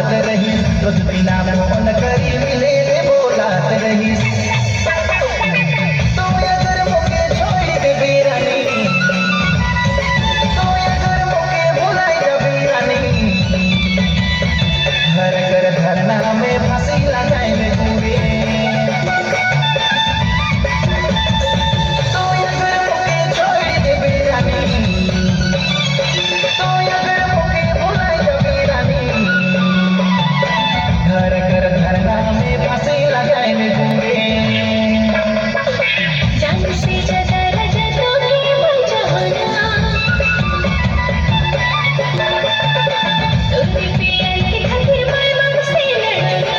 भागत रही तुझ बिना फोन करी मिले रे बोलात रही तू अगर मुके छोड़ दे बेरानी तू अगर मुके भुलाई जा बेरानी घर घर धरना में फांसी लगाए रे पूरे तू अगर मुके छोड़ दे बेरानी तू अगर मुके भुलाई जा बेरानी घर घर धरना में फांसी लगाए रे पूरे जान से ज्यादा राजा तो केवल जहाना तोरी प्यार के खातिर मैं मन से लड़ना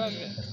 ওকে